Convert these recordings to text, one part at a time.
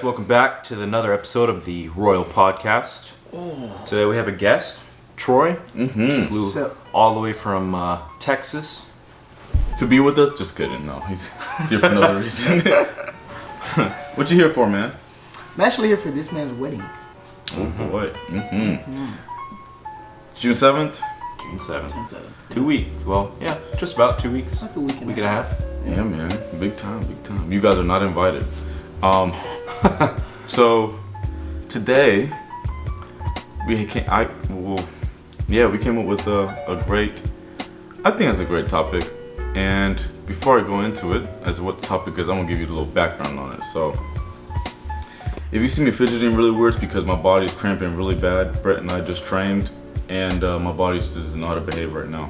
Welcome back to another episode of the Royal Podcast. Today we have a guest, Troy. Flew all the way from Texas. To be with us? Just kidding. No, he's here for another reason. What you here for, man? I'm actually here for this man's wedding. Oh boy. June 7th? June 7th. 7. 2 weeks. Well, yeah, just about 2 weeks. Like a week and a half. Yeah, man. Big time, big time. You guys are not invited. So today we came up with a great, I think it's a great topic. And before I go into it, as what the topic is, I'm gonna give you a little background on it. So if you see me fidgeting really weird, it's because my body's cramping really bad. Brett and I just trained, and my body just doesn't know how to behave right now.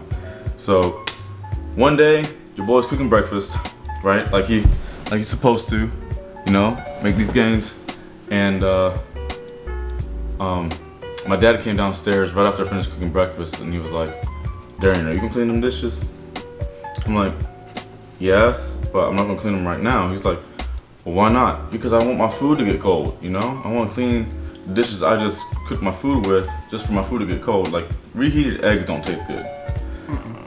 So one day, your boy's cooking breakfast, right? Like he's supposed to, you know, make these gains. And my dad came downstairs right after I finished cooking breakfast, and he was like, "Darian, are you gonna clean them dishes?" I'm like, "Yes, but I'm not gonna clean them right now." He's like, "Well, why not?" "Because I want my food to get cold, you know? I want to clean the dishes I just cooked my food with, just for my food to get cold. Like, reheated eggs don't taste good.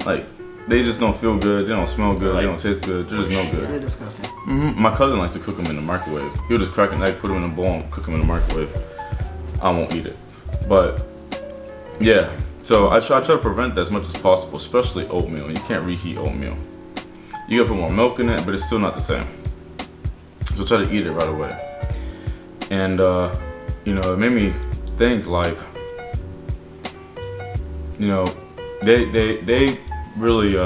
Like, they just don't feel good, they don't smell good, they don't taste good, they're just no good." They're disgusting. My cousin likes to cook them in the microwave. He'll just crack an egg, put them in a bowl, and cook them in the microwave. I won't eat it. But, yeah. So I try to prevent that as much as possible, especially oatmeal. You can't reheat oatmeal. You gotta put more milk in it, but it's still not the same. So try to eat it right away. And, you know, it made me think, like, you know, they really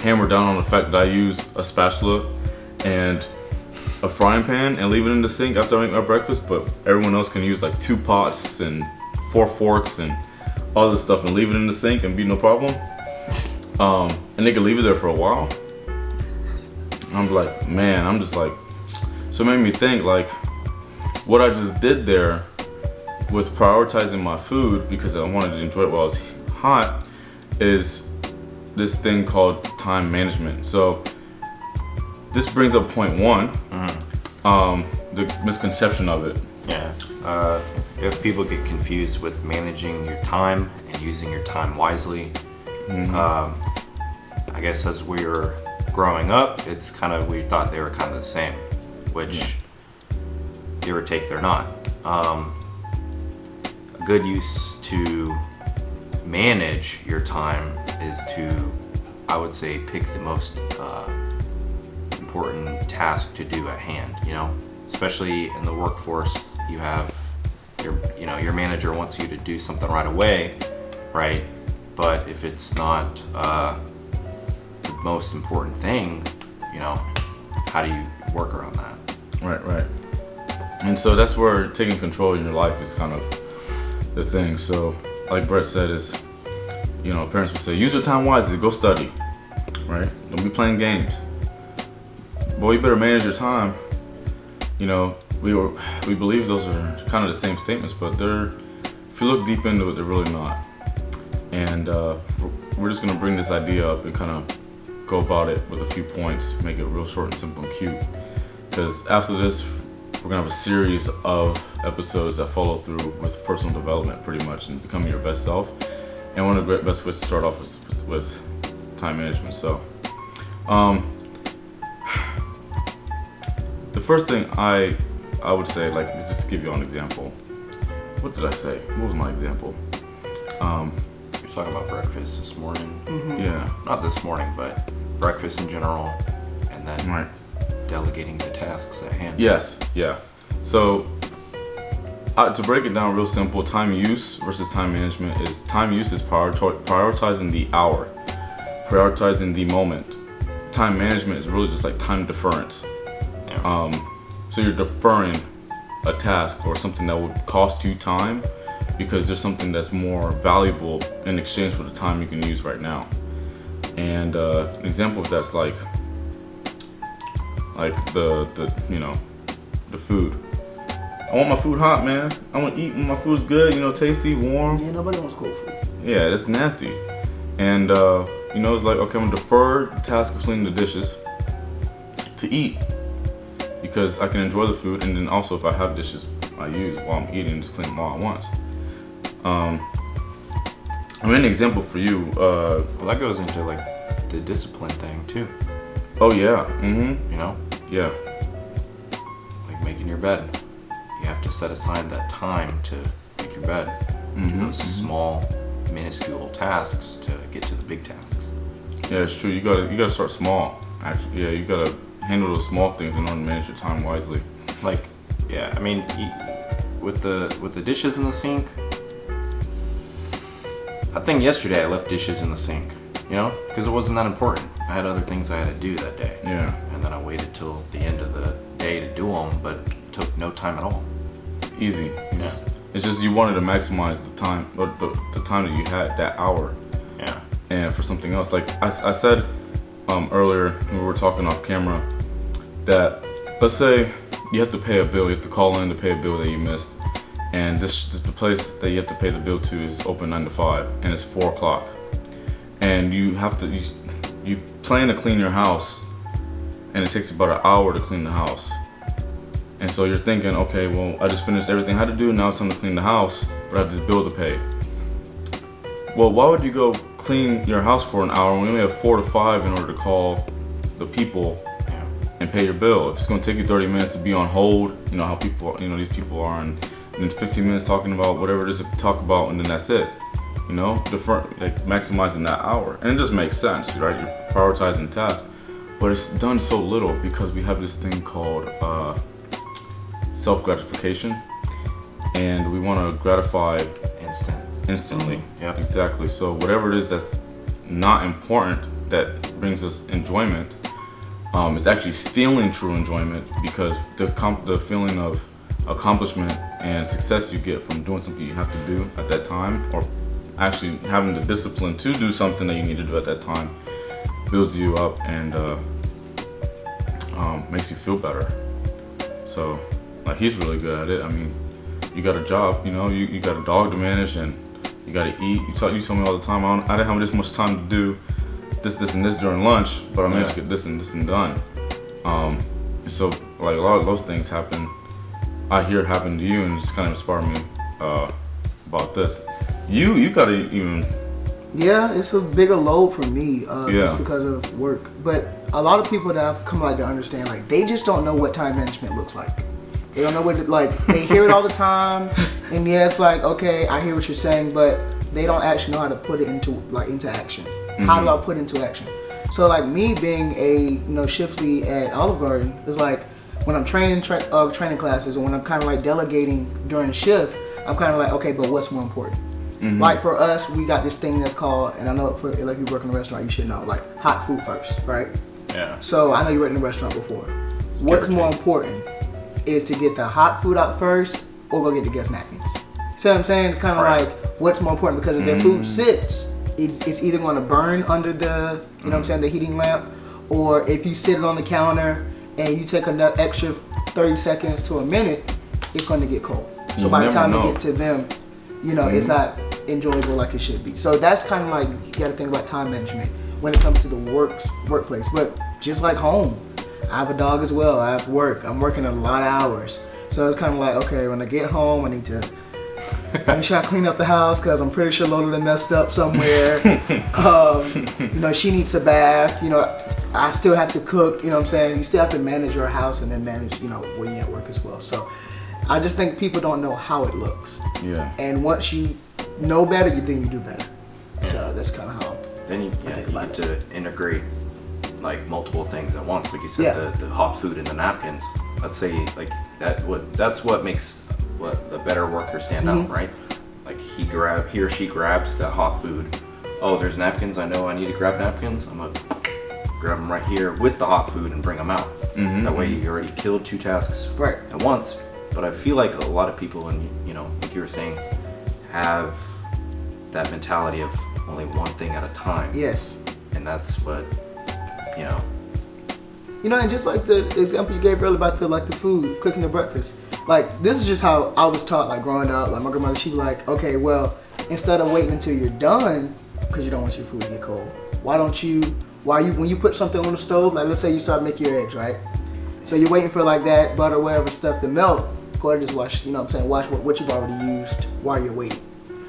hammer down on the fact that I use a spatula and a frying pan and leave it in the sink after I make my breakfast, but everyone else can use like 2 pots and 4 forks and all this stuff and leave it in the sink and be no problem. And they can leave it there for a while. I'm like, man, I'm just like, so it made me think, like, what I just did there with prioritizing my food because I wanted to enjoy it while I was hot is this thing called time management. So this brings up point 1, the misconception of it. Yeah. I guess people get confused with managing your time and using your time wisely. I guess as we were growing up, it's kind of, we thought they were kind of the same, which give or take, they're not. A good use to manage your time is to, I would say, pick the most important task to do at hand. You know, especially in the workforce, you have your manager wants you to do something right away, right? But if it's not the most important thing, you know, how do you work around that? Right. And so that's where taking control in your life is kind of the thing. So like Brett said, is, you know, parents would say, use your time wisely, go study, right? Don't be playing games. Boy, you better manage your time. You know, we believe those are kind of the same statements, but if you look deep into it, they're really not. And we're just gonna bring this idea up and kind of go about it with a few points, make it real short and simple and cute. Because after this, we're gonna have a series of episodes that follow through with personal development, pretty much, and becoming your best self. And one of the best ways to start off is with time management. So, the first thing I would say, like, just to give you an example. What did I say? What was my example? You're talking about breakfast this morning. Yeah. Not this morning, but breakfast in general, and then delegating the tasks at hand. Yes. Yeah. So, to break it down real simple, time use versus time management is prioritizing the hour, prioritizing the moment. Time management is really just like time deference. Yeah. So you're deferring a task or something that would cost you time because there's something that's more valuable in exchange for the time you can use right now. And an example of that's like the you know, the food. I want my food hot, man. I want to eat when my food's good, you know, tasty, warm. Yeah, nobody wants cold food. Yeah, that's nasty. And you know, it's like, okay, I'm gonna defer the task of cleaning the dishes to eat. because I can enjoy the food, and then also if I have dishes I use while I'm eating, just clean them all at once. I mean, an example for you. Well, that goes into like the discipline thing too. Oh yeah. You know, Yeah. like making your bed. You have to set aside that time to make your bed. Do those small, minuscule tasks to get to the big tasks. Yeah, it's true. You gotta start small. Actually, yeah, you gotta handle those small things in order to manage your time wisely. Like, yeah, I mean, with the dishes in the sink. I think yesterday I left dishes in the sink, you know, because it wasn't that important. I had other things I had to do that day. Yeah. And then I waited till the end of the day to do them, but took no time at all. Easy. Yeah. It's just you wanted to maximize the time, or the time that you had that hour, Yeah. and for something else. Like I said earlier when we were talking off camera, that let's say you have to pay a bill, you have to call in to pay a bill that you missed, and the place that you have to pay the bill to is open 9 to 5, and it's 4 o'clock, and you have to you plan to clean your house, and it takes about an hour to clean the house. And so you're thinking, okay, well, I just finished everything I had to do, now it's time to clean the house, but I have this bill to pay. Well, why would you go clean your house for an hour when we only have 4 to 5 in order to call the people Yeah. and pay your bill? If it's going to take you 30 minutes to be on hold, you know how people, you know, these people are, and then 15 minutes talking about whatever it is to talk about, and then that's it. You know, like maximizing that hour. And it just makes sense, right? You're prioritizing tasks, but it's done so little because we have this thing called self-gratification, and we want to gratify instantly. Yep. Exactly. So whatever it is that's not important that brings us enjoyment, is actually stealing true enjoyment, because the feeling of accomplishment and success you get from doing something you have to do at that time, or actually having the discipline to do something that you need to do at that time, builds you up and makes you feel better. So, like, he's really good at it. I mean, you got a job, you know, you got a dog to manage, and you got to eat. You tell me all the time, I didn't have this much time to do this, and this during lunch, but I managed to get this and done. And so, like, a lot of those things I hear happen to you, and just kind of inspire me about this. You gotta even. Yeah, it's a bigger load for me Yeah. just because of work. But a lot of people that I've come like to understand, like, they just don't know what time management looks like. They don't know what they hear it all the time, and yeah, it's like, okay, I hear what you're saying, but they don't actually know how to put it into action. How do I put into action? So like me being a shift lead at Olive Garden is like, when I'm training classes, or when I'm kind of like delegating during the shift, I'm kind of like, okay, but what's more important? Like for us, we got this thing that's called, and I know for like you work in a restaurant, you should know, like hot food first, right? Yeah. So I know you worked in a restaurant before. What's more important is to get the hot food out first, or go get the guest napkins. See what I'm saying? It's kind of Right. like, what's more important? Because if their food sits, it's either going to burn under the, you know what I'm saying, the heating lamp, or if you sit it on the counter and you take another extra 30 seconds to a minute, it's going to get cold. So You by the never time know. it gets to them, it's not enjoyable like it should be. So that's kind of like, you got to think about time management when it comes to the workplace. But just like home, I have a dog as well. I have work. I'm working a lot of hours. So it's kind of like, okay, when I get home, I need to make sure I clean up the house because I'm pretty sure Lola done messed up somewhere. She needs a bath. I still have to cook. You know what I'm saying? You still have to manage your house and then manage, when you're at work as well. So I just think people don't know how it looks. Yeah. And once you know better, then you do better. So that's kind of how. Then you think about get to integrate like multiple things at once. Like you said, Yeah. the hot food and the napkins. Let's say like that's what makes a better worker stand out, right? Like he or she grabs that hot food. Oh, there's napkins. I know I need to grab napkins. I'm gonna grab them right here with the hot food and bring them out. That way you already killed 2 tasks Right. at once. But I feel like a lot of people, and like you were saying, have that mentality of only one thing at a time. Yes. And that's what, And just like the example you gave earlier about the food, cooking the breakfast. Like, this is just how I was taught, like, growing up. Like, my grandmother, she'd be like, okay, well, instead of waiting until you're done, because you don't want your food to get cold, when you put something on the stove, like, let's say you start making your eggs, right? So you're waiting for like that butter, whatever stuff to melt. Go ahead and just wash. You know what I'm saying? Wash what you've already used while you're waiting.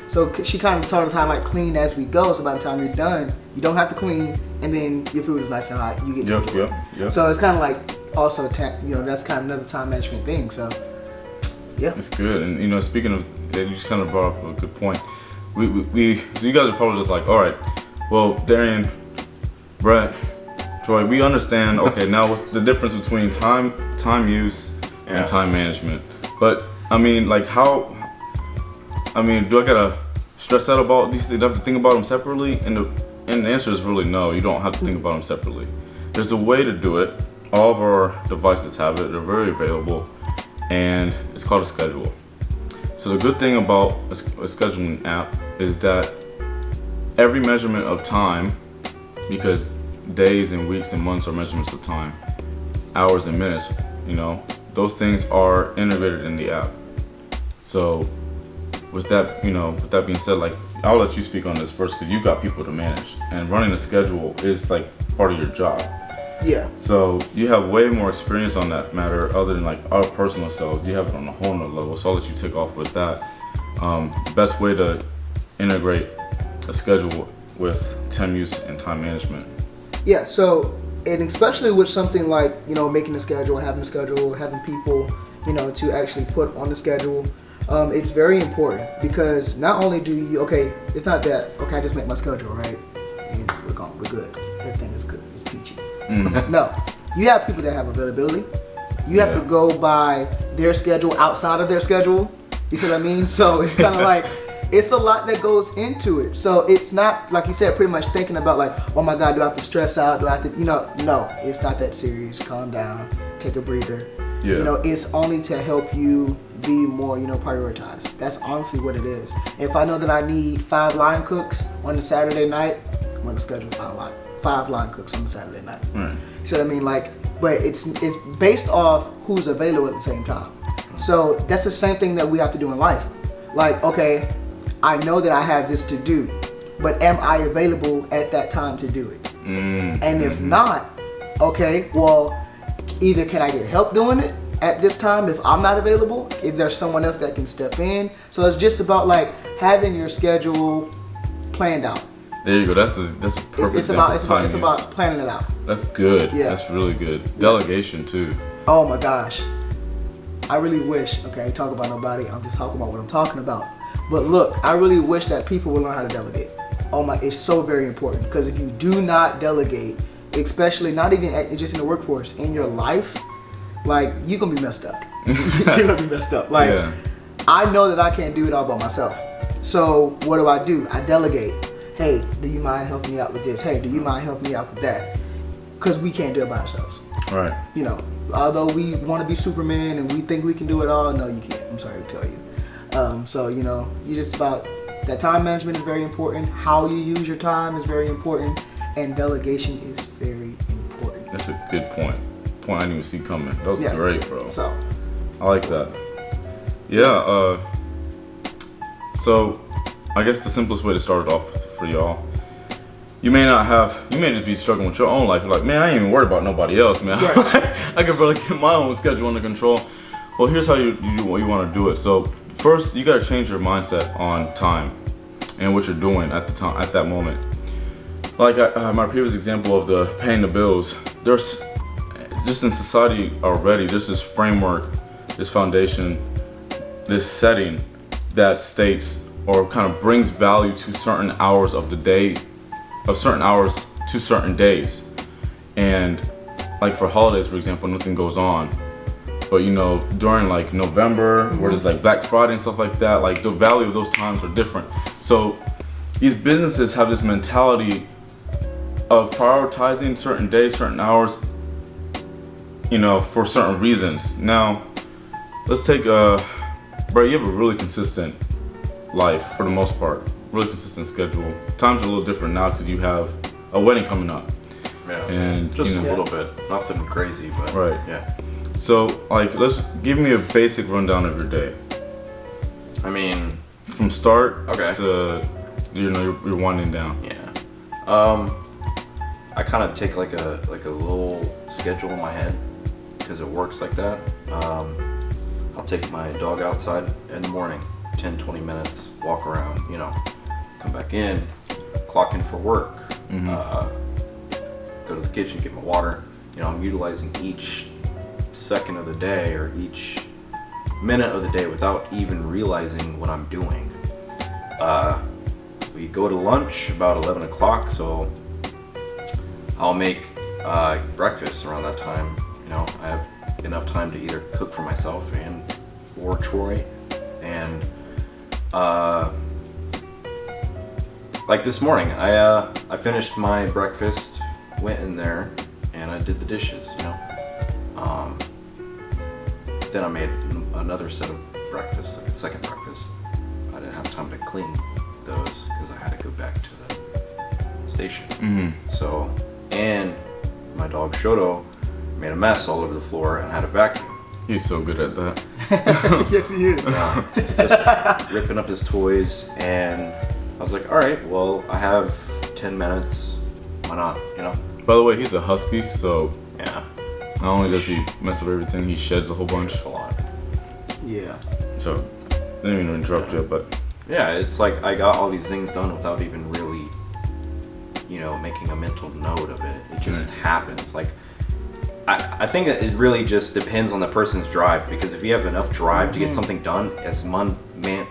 So she kind of taught us how to like clean as we go. So by the time you're done, you don't have to clean, and then your food is nice and hot. You get to enjoy it. Yep. So it's kind of like also that's kind of another time management thing. So yeah, It's good. And you know, speaking of, you just kind of brought up a good point. We so you guys are probably just like, all right, well, Darian, Brett, Troy, we understand. Okay, now what's the difference between time use Yeah. and time management? But I mean, like how? I mean, do I gotta stress out about these things? Do I have to think about them separately? And the answer is really no. You don't have to think about them separately. There's a way to do it. All of our devices have it. They're very available, and it's called a schedule. So the good thing about a scheduling app is that every measurement of time, because days and weeks and months are measurements of time, hours and minutes, you know, those things are integrated in the app. So with that being said, like, I'll let you speak on this first because you got people to manage, and running a schedule is like part of your job. yeah. So you have way more experience on that matter, other than like our personal selves. You have it on a whole nother level. So I'll let you take off with that. Best way to integrate a schedule with time use and time management. Yeah, so, and especially with something like, you know, making a schedule, having people, you know, to actually put on the schedule, it's very important because not only do you, it's not that, I just make my schedule, right? And we're good. Everything is good. It's peachy. No, you have people that have availability. You have to go by their schedule outside of their schedule. You see what I mean? So it's kind of like, it's a lot that goes into it. So it's not, like you said, pretty much thinking about like, oh my God, do I have to stress out? Do I have to, no, it's not that serious. Calm down, take a breather. Yeah. You know, it's only to help you be more, prioritized. That's honestly what it is. If I know that I need 5 line cooks on a Saturday night, I'm gonna schedule 5 line cooks on a Saturday night. Right. So I mean, like, but it's based off who's available at the same time. So that's the same thing that we have to do in life. Like, okay, I know that I have this to do, but am I available at that time to do it? And if not, okay, well, either can I get help doing it at this time if I'm not available? Is there someone else that can step in? So it's just about like having your schedule planned out. There you go. That's a perfect. It's about planning it out. That's good. Yeah. That's really good. Delegation too. Oh my gosh. I really wish, I ain't talking about nobody, I'm just talking about what I'm talking about. But look, I really wish that people would learn how to delegate. It's so very important because if you do not delegate, especially not even just in the workforce, in your life, like, you're gonna be messed up. You're gonna be messed up. Like, Yeah. I know that I can't do it all by myself. So what do? I delegate. Hey, do you mind helping me out with this? Hey, do you mind helping me out with that? Because we can't do it by ourselves. Right. You know, although we want to be Superman and we think we can do it all, no, you can't. I'm sorry to tell you. So, you know, you just about that time management is very important. How you use your time is very important, and delegation is very important. That's a good point. Point I didn't even see coming. That was Yeah. great, bro. So, I like that. Yeah. So, I guess the simplest way to start it off for y'all. You may just be struggling with your own life. You're like, man, I ain't even worried about nobody else, man. Right. I can barely get my own schedule under control. Well, here's how you want to do it. So first, you got to change your mindset on time and what you're doing at that moment. Like my previous example of the paying the bills, there's just in society already, there's this framework, this foundation, this setting that states or kind of brings value to certain hours of the day, of certain hours to certain days. And like for holidays, for example, nothing goes on. But you know, during like November, where there's like Black Friday and stuff like that, like the value of those times are different. So these businesses have this mentality of prioritizing certain days, certain hours, you know, for certain reasons. Now, let's take bro, you have a really consistent life for the most part, really consistent schedule. Times are a little different now because you have a wedding coming up. Yeah. And Just you know, a little bit. Nothing crazy, but Right. yeah. So, like, let's give me a basic rundown of your day. I mean, From start Okay. to, you know, you're winding down. yeah. I kind of take like a little schedule in my head, because it works like that. I'll take my dog outside in the morning, 10, 20 minutes, walk around, you know, come back in, clock in for work, go to the kitchen, get my water. You know, I'm utilizing each second of the day or each minute of the day without even realizing what I'm doing. We go to lunch about 11 o'clock, so I'll make breakfast around that time. You know, I have enough time to either cook for myself and or Troy. And like this morning, I finished my breakfast, went in there, and I did the dishes. You know, then I made another set of breakfast, like a second breakfast. I didn't have time to clean those because I had to go back to the station. So, and my dog Shoto made a mess all over the floor and had a vacuum. He's so good at that. Yes, he is. Just ripping up his toys, and I was like, all right, well, I have 10 minutes. Why not? You know? By the way, he's a husky, so Yeah, not only does he mess up everything, he sheds a whole bunch. a lot. Yeah. So, didn't mean to interrupt you, but Yeah, it's like I got all these things done without even really, you know, making a mental note of it. It just happens. Like, I think that it really just depends on the person's drive, because if you have enough drive to get something done as mundane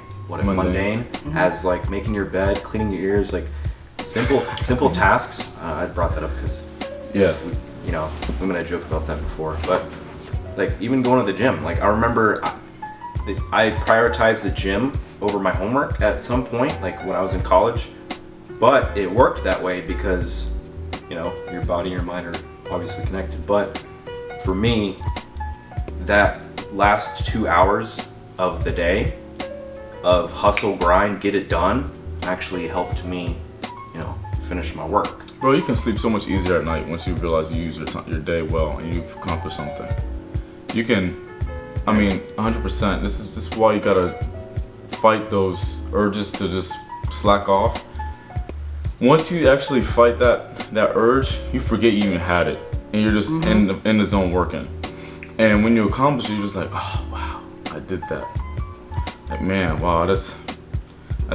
as like making your bed, cleaning your ears, like simple tasks. I brought that up because yeah. you know, we made a joke about that before, but like even going to the gym, like I remember I prioritized the gym over my homework at some point, like when I was in college, but it worked that way because, you know, your body and your mind are obviously connected. But for me, that last 2 hours of the day of hustle, grind, get it done actually helped me, you know, finish my work. Bro, you can sleep so much easier at night once you realize you use your day well and you've accomplished something. You can, I mean, 100%. This is why you gotta fight those urges to just slack off. Once you actually fight that urge, you forget you even had it, and you're just in the zone working. And when you accomplish it, you're just like, oh wow, I did that. Like, man, wow, that's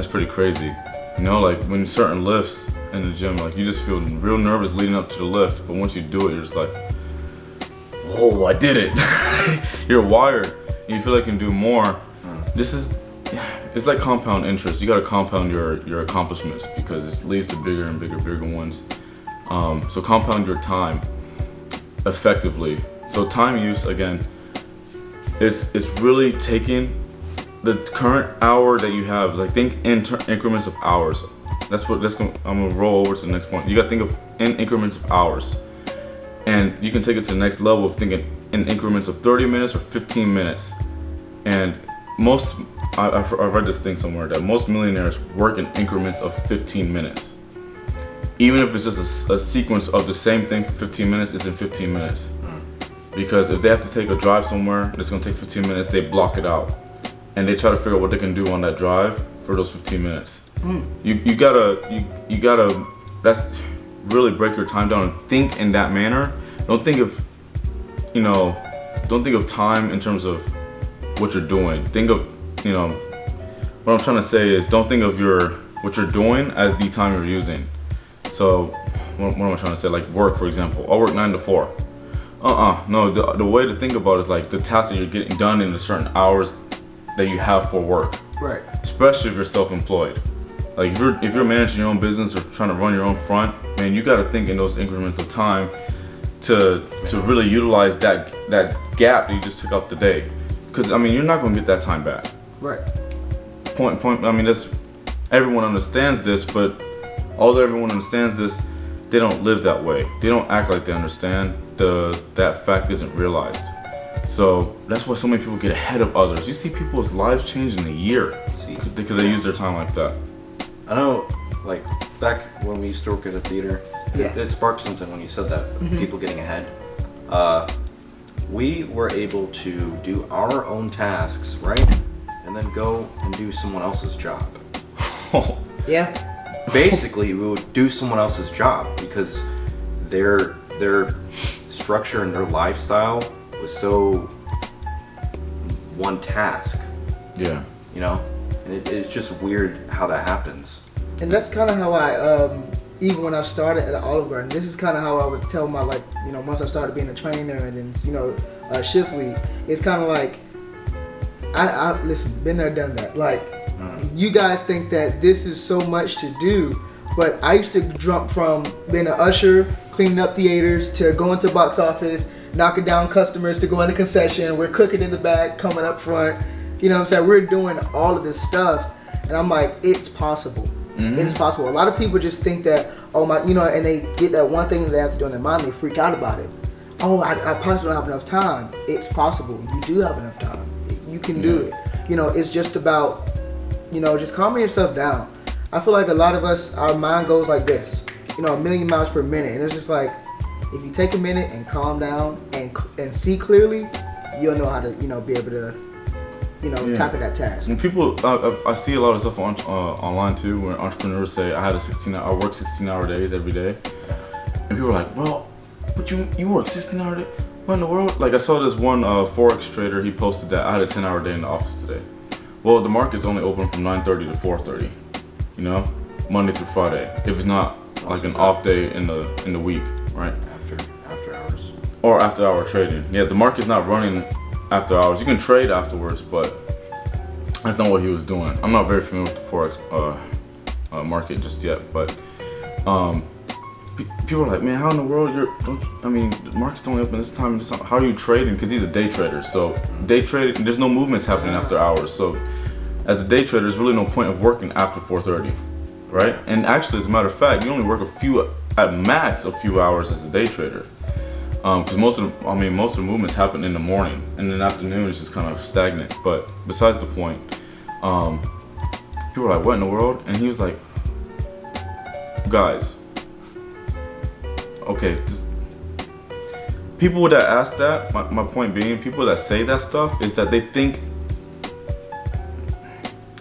pretty crazy. You know, like when certain lifts in the gym, like you just feel real nervous leading up to the lift, but once you do it, you're just like, whoa, I did it. You're wired, and you feel like you can do more. It's like compound interest. You gotta compound your accomplishments because it leads to bigger and bigger ones. So compound your time effectively. So time use, again, it's really taking the current hour that you have. Like think in increments of hours. I'm gonna roll over to the next point. You gotta think of in increments of hours, and you can take it to the next level of thinking in increments of 30 minutes or 15 minutes. And I read this thing somewhere that most millionaires work in increments of 15 minutes. Even if it's just a sequence of the same thing for 15 minutes, it's in 15 minutes. Because if they have to take a drive somewhere that's gonna take 15 minutes, they block it out. And they try to figure out what they can do on that drive for those 15 minutes. You gotta that's really break your time down and think in that manner. Don't think of time in terms of what you're doing. Think of, what I'm trying to say is don't think of what you're doing as the time you're using. So what am I trying to say? Like work, for example. I'll work 9 to 4. No, the way to think about it is like the tasks that you're getting done in the certain hours that you have for work. Right. Especially if you're self-employed. Like if you're managing your own business or trying to run your own front, man, you got to think in those increments of time to really utilize that gap that you just took out the day. Because I mean, you're not gonna get that time back. Right. Point. I mean, everyone understands this, but although everyone understands this, they don't live that way. They don't act like they understand. That fact isn't realized. So that's why so many people get ahead of others. You see people's lives change in a year because they use their time like that. I know, like back when we used to work at a theater, it sparked something when you said that, people getting ahead. We were able to do our own tasks, right? And then go and do someone else's job. Yeah. Basically, we would do someone else's job because their structure and their lifestyle was so one task, Yeah. you know, and it's just weird how that happens. And that's kind of how I, even when I started at Olive Garden, this is kind of how I would tell my, like, you know, once I started being a trainer and then, you know, shift lead, it's kind of like, I listen, been there, done that. Like, you guys think that this is so much to do, but I used to jump from being an usher, cleaning up theaters, to going to box office, knocking down customers, to going to concession. We're cooking in the back, coming up front. You know what I'm saying? We're doing all of this stuff, and I'm like, it's possible. It is possible. A lot of people just think that, oh my, you know, and they get that one thing that they have to do in their mind, they freak out about it. Oh, I possibly don't have enough time. It's possible. You do have enough time. You can do it. You know, it's just about, you know, just calming yourself down. I feel like a lot of us, our mind goes like this, you know, 1,000,000 miles per minute. And it's just like, if you take a minute and calm down and see clearly, you'll know how to, you know, be able to, you know, tackle that task. And people, I see a lot of stuff online too, where entrepreneurs say, I work 16-hour days every day. And people are like, well, but you work 16-hour days? What in the world? Like, I saw this one Forex trader, he posted that I had a 10-hour day in the office today. Well, the market's only open from 9:30 to 4:30, you know, Monday through Friday. If it's not like an off day in the week, right? After hours. Or after hour trading. Yeah, the market's not running after hours. You can trade afterwards, but that's not what he was doing. I'm not very familiar with the Forex market just yet, but people are like, man, how in the world the market's only open this time. How are you trading? Because he's a day trader. So day trading, there's no movements happening after hours. So as a day trader, there's really no point of working after 4:30, right? And actually, as a matter of fact, you only work at max a few hours as a day trader. Because most of the movements happen in the morning, and in the afternoon it's just kind of stagnant. But besides the point, people were like, what in the world? And he was like, guys, okay, people that ask that, my point being, people that say that stuff is that they think,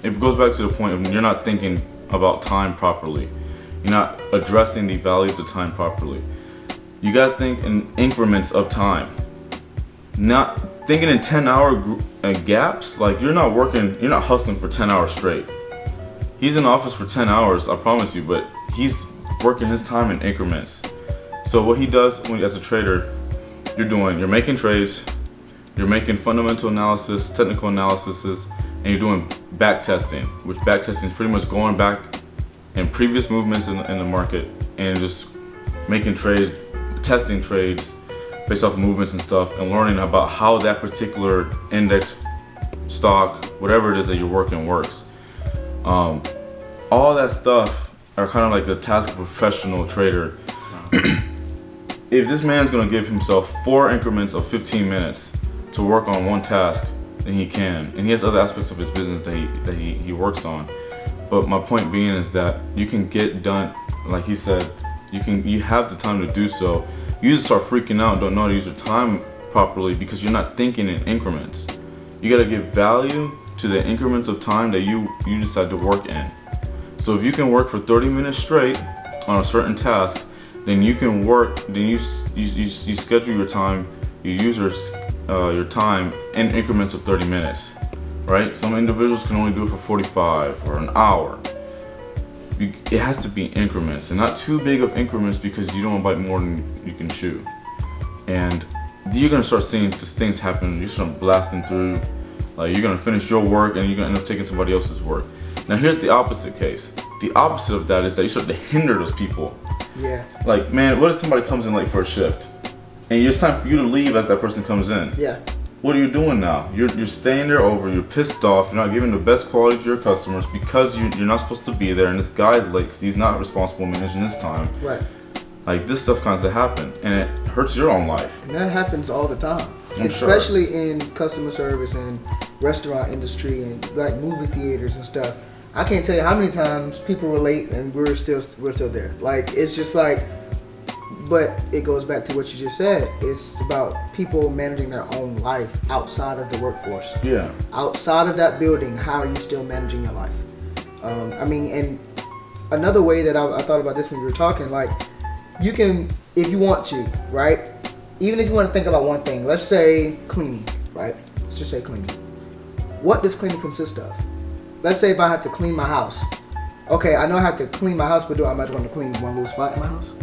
it goes back to the point of you're not thinking about time properly. You're not addressing the value of the time properly. You gotta think in increments of time. Not thinking in 10-hour gaps. Like, you're not hustling for 10 hours straight. He's in office for 10 hours, I promise you, but he's working his time in increments. So what he does as a trader, you're making trades, you're making fundamental analysis, technical analysis, and you're doing back testing, which back testing is pretty much going back in previous movements in the market and just making trades, testing trades based off movements and stuff, and learning about how that particular index, stock, whatever it is that you're working works. All that stuff are kind of like the task of a professional trader. If this man's gonna give himself 4 increments of 15 minutes to work on one task, then he can. And he has other aspects of his business that he works on. But my point being is that you can get done, like he said, you have the time to do so. You just start freaking out and don't know how to use your time properly because you're not thinking in increments. You gotta give value to the increments of time that you decide to work in. So if you can work for 30 minutes straight on a certain task, then you can work, then you schedule your time, you use your time in increments of 30 minutes, right? Some individuals can only do it for 45 or an hour. It has to be increments, and not too big of increments because you don't bite more than you can chew. And you're gonna start seeing just things happen. You're start blasting through, like you're gonna finish your work and you're gonna end up taking somebody else's work. Now here's the opposite case. The opposite of that is that you start to hinder those people. Yeah. Like, man, what if somebody comes in late for a shift, and it's time for you to leave as that person comes in? Yeah. What are you doing now? You're staying there over. You're pissed off. You're not giving the best quality to your customers because you're not supposed to be there, and this guy's late because he's not responsible managing his time. Right. Like, this stuff kinds of happen, and it hurts your own life. And that happens all the time, I'm especially sure. in customer service and restaurant industry and like movie theaters and stuff. I can't tell you how many times people were late and we're still there. Like, it's just like, but it goes back to what you just said. It's about people managing their own life outside of the workforce. Yeah. Outside of that building, how are you still managing your life? I mean, and another way that I thought about this when you were talking, like, you can, if you want to, right? even if you want to think about one thing, let's say cleaning, right? Let's just say cleaning. What does cleaning consist of? Let's say if I have to clean my house. Okay, I know I have to clean my house, but am I just going to clean one little spot in my house?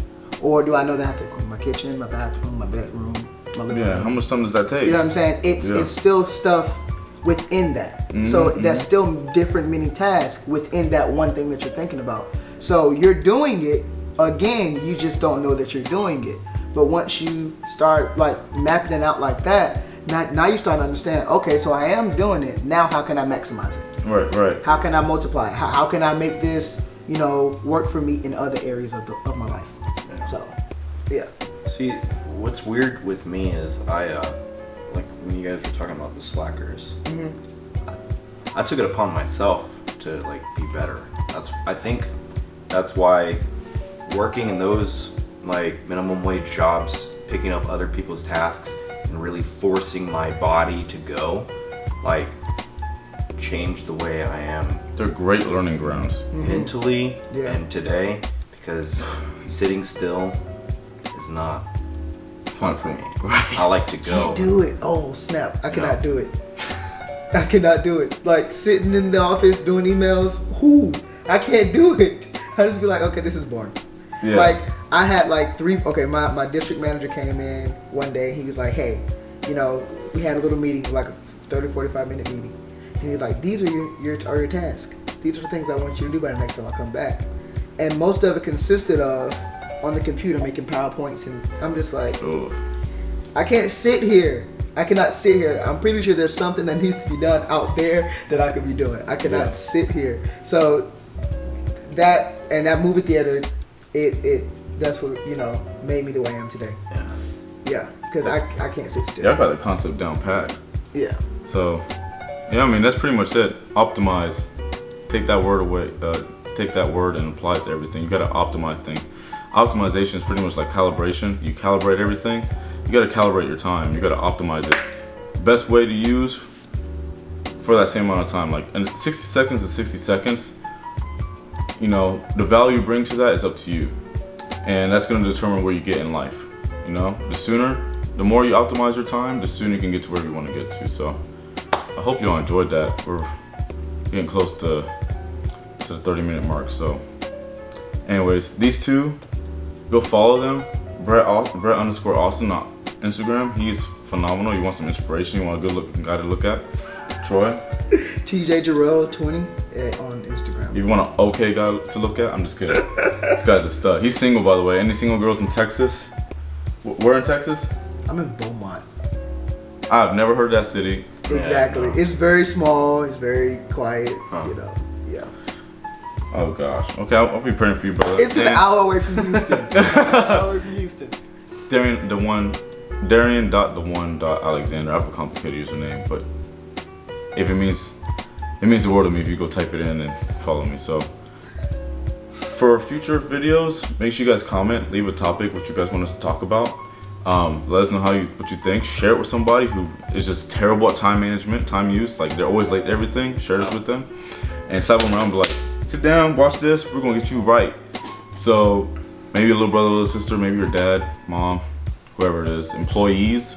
Or do I know that I have to clean my kitchen, my bathroom, my bedroom, my living room? Yeah, how much time does that take? You know what I'm saying? It's still stuff within that. So that's still different many tasks within that one thing that you're thinking about. So you're doing it, again, you just don't know that you're doing it. But once you start like mapping it out like that, now you start to understand, okay, so I am doing it. Now how can I maximize it? Right. How can I multiply it? How can I make this, work for me in other areas of my life? So, yeah. See, what's weird with me is I, like when you guys were talking about the slackers, I took it upon myself to like be better. I think that's why working in those like minimum wage jobs, picking up other people's tasks and really forcing my body to go, like changed the way I am They're great learning grounds. mentally Yeah. and today, because sitting still is not fun for me. I like to go. Do it. Oh, snap. I cannot do it. I cannot do it. Like sitting in the office doing emails, I can't do it. I just be like, okay, this is boring. Yeah. Like I had like my district manager came in one day. He was like, hey, we had a little meeting, like a 30, 45 minute meeting. And he's like, these are your tasks. These are the things I want you to do by the next time I come back. And most of it consisted of on the computer making PowerPoints, and I'm just like, Ugh. I can't sit here. I cannot sit here. I'm pretty sure there's something that needs to be done out there that I could be doing. I cannot sit here. So that movie theater, that's what made me the way I am today. Yeah, because I can't sit still. Yeah, I got the concept down pat. Yeah. So, yeah, I mean, that's pretty much it. Optimize. Take that word away. Take that word and apply it to everything. You got to optimize things. Optimization is pretty much like calibration. You calibrate everything. You got to calibrate your time. You got to optimize it. Best way to use for that same amount of time. Like, and 60 seconds is 60 seconds. The value you bring to that is up to you. And that's going to determine where you get in life. The more you optimize your time, the sooner you can get to where you want to get to. So I hope you all enjoyed that. We're getting close to the 30-minute mark. So anyways, these two, go follow them. Brett_Austin on Instagram. He's phenomenal. You want some inspiration, you want a good looking guy to look at. Troy. TJ Jarrell 20 on Instagram. If you want an okay guy to look at, I'm just kidding. This guy's a stud. He's single, by the way. Any single girls in Texas? Where in Texas? I'm in Beaumont. I've never heard that city. Exactly. Yeah, no. It's very small. It's very quiet. Yeah. Oh gosh. Okay, I'll be praying for you, brother. It's an hour away from Houston. Darian.the1.Alexander. I have a complicated username, but if it means the world to me if you go type it in and follow me. So for future videos, make sure you guys comment, leave a topic what you guys want us to talk about. Let us know what you think. Share it with somebody who is just terrible at time management, time use. Like they're always late to everything. Share this with them and slap them around and be like, sit down, watch this. We're gonna get you right. So maybe a little brother, little sister, maybe your dad, mom, whoever it is, employees,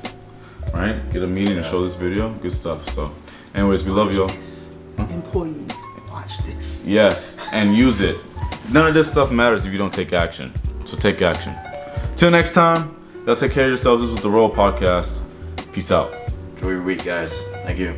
right? Get a meeting and show this video. Good stuff. So anyways, we love y'all. Employees, watch this. Yes, and use it. None of this stuff matters if you don't take action. So take action. Till next time, y'all take care of yourselves. This was the Royal Podcast. Peace out. Enjoy your week, guys. Thank you.